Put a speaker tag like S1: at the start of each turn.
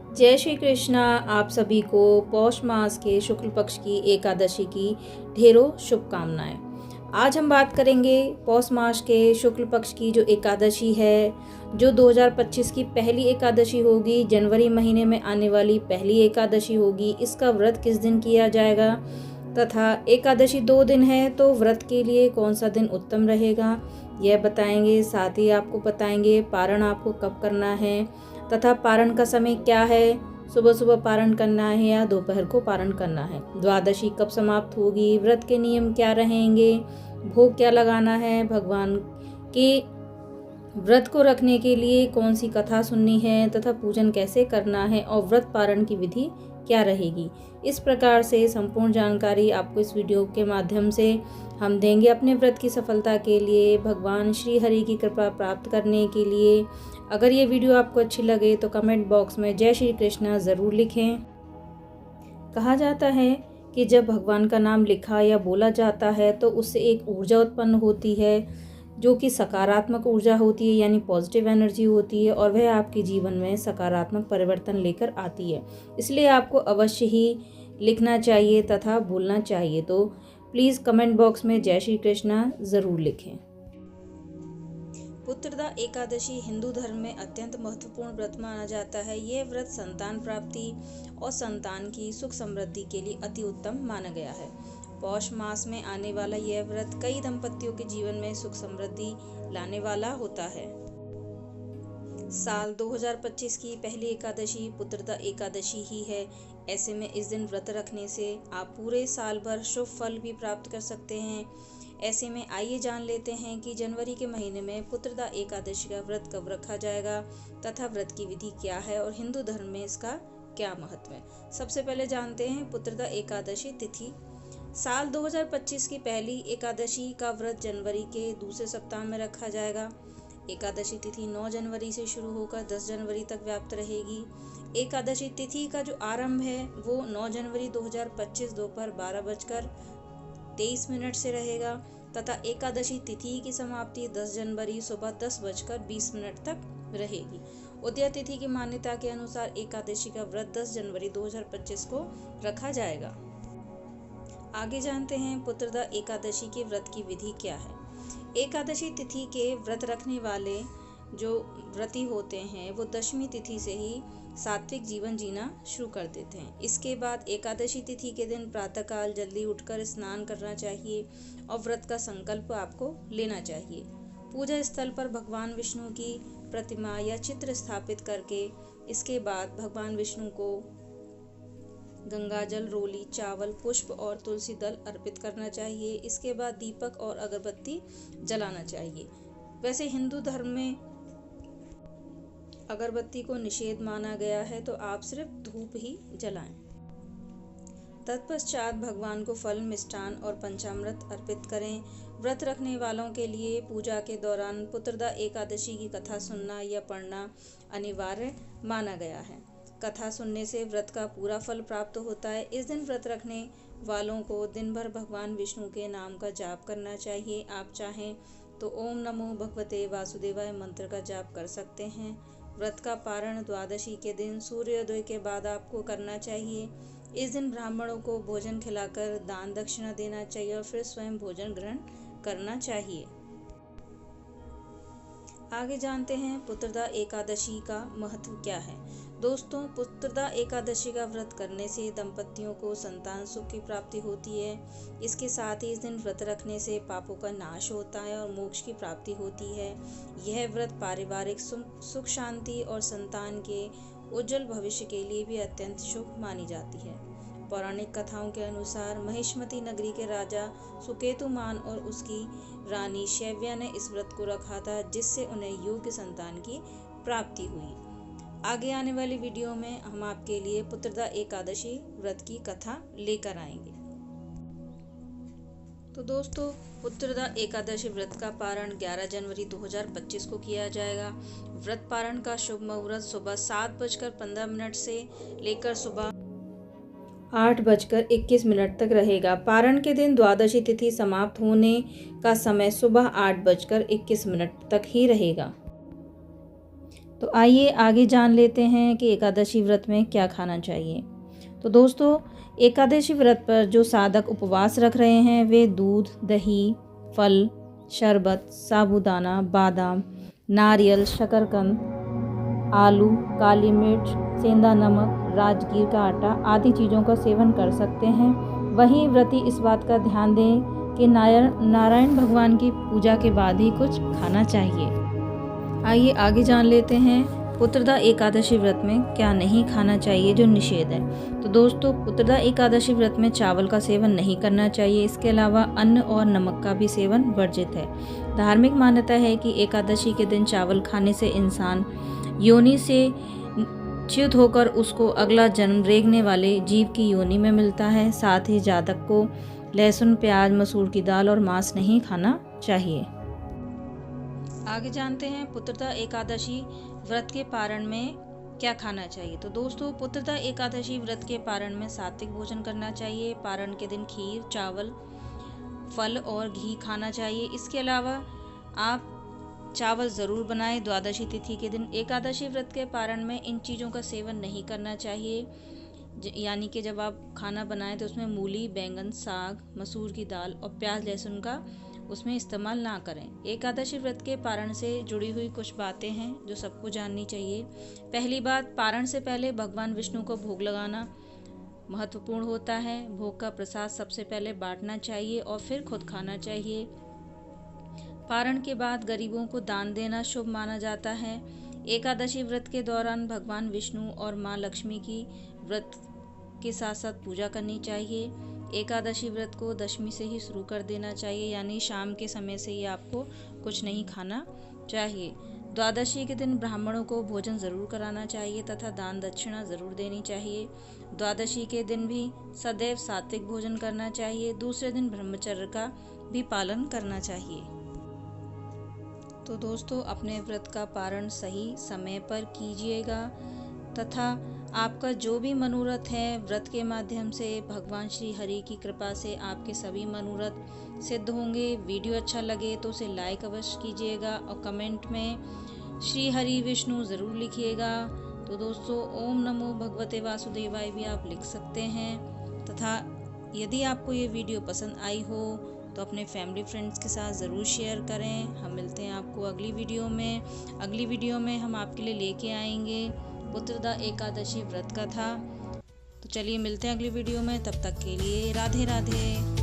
S1: जय श्री कृष्णा। आप सभी को पौष मास के शुक्ल पक्ष की एकादशी की ढेरों शुभकामनाएं। आज हम बात करेंगे पौष मास के शुक्ल पक्ष की जो एकादशी है, जो 2025 की पहली एकादशी होगी, जनवरी महीने में आने वाली पहली एकादशी होगी। इसका व्रत किस दिन किया जाएगा तथा एकादशी 2 दिन है तो व्रत के लिए कौन सा दिन उत्तम रहेगा, यह बताएंगे। साथ ही आपको बताएंगे पारण आपको कब करना है तथा पारण का समय क्या है, सुबह सुबह पारण करना है या दोपहर को पारण करना है, द्वादशी कब समाप्त होगी, व्रत के नियम क्या रहेंगे, भोग क्या लगाना है, भगवान के व्रत को रखने के लिए कौन सी कथा सुननी है तथा पूजन कैसे करना है और व्रत पारण की विधि क्या रहेगी। इस प्रकार से संपूर्ण जानकारी आपको इस वीडियो के माध्यम से हम देंगे अपने व्रत की सफलता के लिए, भगवान श्री हरि की कृपा प्राप्त करने के लिए। अगर ये वीडियो आपको अच्छी लगे तो कमेंट बॉक्स में जय श्री कृष्णा ज़रूर लिखें। कहा जाता है कि जब भगवान का नाम लिखा या बोला जाता है तो उससे एक ऊर्जा उत्पन्न होती है जो कि सकारात्मक ऊर्जा होती है, यानी पॉजिटिव एनर्जी होती है और वह आपके जीवन में सकारात्मक परिवर्तन लेकर आती है। इसलिए आपको अवश्य ही लिखना चाहिए तथा बोलना चाहिए। तो प्लीज़ कमेंट बॉक्स में जय श्री कृष्णा ज़रूर लिखें। पुत्रदा एकादशी हिंदू धर्म में अत्यंत महत्वपूर्ण व्रत माना जाता है। यह व्रत संतान प्राप्ति और संतान की सुख समृद्धि के लिए अति उत्तम माना गया है। पौष मास में आने वाला यह व्रत कई दंपतियों के जीवन में सुख समृद्धि लाने वाला होता है। साल 2025 की पहली एकादशी पुत्रदा एकादशी ही है। ऐसे में इस दिन व्रत रखने से आप पूरे साल भर शुभ फल भी प्राप्त कर सकते हैं। ऐसे में आइए जान लेते हैं कि जनवरी के महीने में पुत्रदा एकादशी का व्रत कब रखा जाएगा तथा व्रत की विधि क्या है और हिंदू धर्म में इसका क्या महत्व है। सबसे पहले जानते हैं पुत्रदा एकादशी तिथि। साल 2025 की पहली एकादशी का व्रत जनवरी के दूसरे सप्ताह में रखा जाएगा। एकादशी तिथि 9 जनवरी से शुरू होकर 10 जनवरी तक व्याप्त रहेगी। एकादशी तिथि का जो आरंभ है वो 9 जनवरी 2025 दोपहर 12:23 से रहेगा तथा एकादशी तिथि की समाप्ति 10 जनवरी सुबह 10:20 तक रहेगी। उदया तिथि की मान्यता के अनुसार एकादशी का व्रत 10 जनवरी 2025 को रखा जाएगा। आगे जानते हैं पुत्रदा एकादशी के व्रत की विधि क्या है। एकादशी तिथि के व्रत रखने वाले जो व्रती होते हैं वो दशमी तिथि से ही सात्विक जीवन जीना शुरू कर देते हैं। इसके बाद एकादशी तिथि के दिन प्रातःकाल जल्दी उठकर स्नान करना चाहिए और व्रत का संकल्प आपको लेना चाहिए। पूजा स्थल पर भगवान विष्णु की प्रतिमा या चित्र स्थापित करके इसके बाद भगवान विष्णु को गंगाजल, रोली, चावल, पुष्प और तुलसी दल अर्पित करना चाहिए। इसके बाद दीपक और अगरबत्ती जलाना चाहिए। वैसे हिंदू धर्म में अगरबत्ती को निषेध माना गया है तो आप सिर्फ धूप ही जलाएं। तत्पश्चात भगवान को फल, मिष्ठान और पंचामृत अर्पित करें। व्रत रखने वालों के लिए पूजा के दौरान पुत्रदा एकादशी की कथा सुनना या पढ़ना अनिवार्य माना गया है। कथा सुनने से व्रत का पूरा फल प्राप्त होता है। इस दिन व्रत रखने वालों को दिन भर भगवान विष्णु के नाम का जाप करना चाहिए। आप चाहें तो ओम नमो भगवते वासुदेवाय मंत्र का जाप कर सकते हैं। व्रत का पारण द्वादशी के दिन सूर्योदय के बाद आपको करना चाहिए। इस दिन ब्राह्मणों को भोजन खिलाकर दान दक्षिणा देना चाहिए और फिर स्वयं भोजन ग्रहण करना चाहिए। आगे जानते हैं पुत्रदा एकादशी का महत्व क्या है। दोस्तों, पुत्रदा एकादशी का व्रत करने से दंपतियों को संतान सुख की प्राप्ति होती है। इसके साथ ही इस दिन व्रत रखने से पापों का नाश होता है और मोक्ष की प्राप्ति होती है। यह व्रत पारिवारिक सुख शांति और संतान के उज्जवल भविष्य के लिए भी अत्यंत शुभ मानी जाती है। पौराणिक कथाओं के अनुसार महिष्मती नगरी के राजा सुकेतुमान और उसकी रानी शैव्या ने इस व्रत को रखा था, जिससे उन्हें योग्य संतान की प्राप्ति हुई। आगे आने वाली वीडियो में हम आपके लिए पुत्रदा एकादशी व्रत की कथा लेकर आएंगे। तो दोस्तों, पुत्रदा एकादशी व्रत का पारण 11 जनवरी 2025 को किया जाएगा। व्रत पारण का शुभ मुहूर्त सुबह 7:15 से लेकर सुबह 8:21 तक रहेगा। पारण के दिन द्वादशी तिथि समाप्त होने का समय सुबह 8:21 तक ही रहेगा। तो आइए आगे जान लेते हैं कि एकादशी व्रत में क्या खाना चाहिए। तो दोस्तों, एकादशी व्रत पर जो साधक उपवास रख रहे हैं वे दूध, दही, फल, शरबत, साबूदाना, बादाम, नारियल, शकरकंद, आलू, काली मिर्च, सेंधा नमक, राजगीर का आटा आदि चीज़ों का सेवन कर सकते हैं। वहीं व्रती इस बात का ध्यान दें कि नारायण भगवान की पूजा के बाद ही कुछ खाना चाहिए। आइए आगे जान लेते हैं पुत्रदा एकादशी व्रत में क्या नहीं खाना चाहिए, जो निषेध है। तो दोस्तों, पुत्रदा एकादशी व्रत में चावल का सेवन नहीं करना चाहिए। इसके अलावा अन्न और नमक का भी सेवन वर्जित है। धार्मिक मान्यता है कि एकादशी के दिन चावल खाने से इंसान योनि से च्युत होकर उसको अगला जन्म रेंगने वाले जीव की योनि में मिलता है। साथ ही जातक को लहसुन, प्याज, मसूर की दाल और मांस नहीं खाना चाहिए। आगे जानते हैं पुत्रदा एकादशी व्रत के पारण में क्या खाना चाहिए। तो दोस्तों, पुत्रदा एकादशी व्रत के पारण में सात्विक भोजन करना चाहिए। पारण के दिन खीर, चावल, फल और घी खाना चाहिए। इसके अलावा आप चावल ज़रूर बनाएं द्वादशी तिथि के दिन। एकादशी व्रत के पारण में इन चीज़ों का सेवन नहीं करना चाहिए। यानी कि जब आप खाना बनाएं तो उसमें मूली, बैंगन, साग, मसूर की दाल और प्याज, लहसुन का उसमें इस्तेमाल ना करें। एकादशी व्रत के पारण से जुड़ी हुई कुछ बातें हैं जो सबको जाननी चाहिए। पहली बात, पारण से पहले भगवान विष्णु को भोग लगाना महत्वपूर्ण होता है। भोग का प्रसाद सबसे पहले बांटना चाहिए और फिर खुद खाना चाहिए। पारण के बाद गरीबों को दान देना शुभ माना जाता है। एकादशी व्रत के दौरान भगवान विष्णु और माँ लक्ष्मी की व्रत के साथ साथ पूजा करनी चाहिए। एकादशी व्रत को दशमी से ही शुरू कर देना चाहिए, यानी शाम के समय से ही आपको कुछ नहीं खाना चाहिए। द्वादशी के दिन ब्राह्मणों को भोजन जरूर कराना चाहिए तथा दान दक्षिणा जरूर देनी चाहिए। द्वादशी के दिन भी सदैव सात्विक भोजन करना चाहिए। दूसरे दिन ब्रह्मचर्य का भी पालन करना चाहिए। तो दोस्तों, अपने व्रत का पारण सही समय पर कीजिएगा तथा आपका जो भी मनोरथ है व्रत के माध्यम से भगवान श्री हरि की कृपा से आपके सभी मनोरथ सिद्ध होंगे। वीडियो अच्छा लगे तो उसे लाइक अवश्य कीजिएगा और कमेंट में श्री हरि विष्णु ज़रूर लिखिएगा। तो दोस्तों, ओम नमो भगवते वासुदेवाय भी आप लिख सकते हैं। तथा यदि आपको ये वीडियो पसंद आई हो तो अपने फैमिली फ्रेंड्स के साथ ज़रूर शेयर करें। हम मिलते हैं आपको अगली वीडियो में। अगली वीडियो में हम आपके लिए लेके आएंगे पुत्रदा एकादशी व्रत का था। तो चलिए मिलते हैं अगली वीडियो में। तब तक के लिए राधे राधे।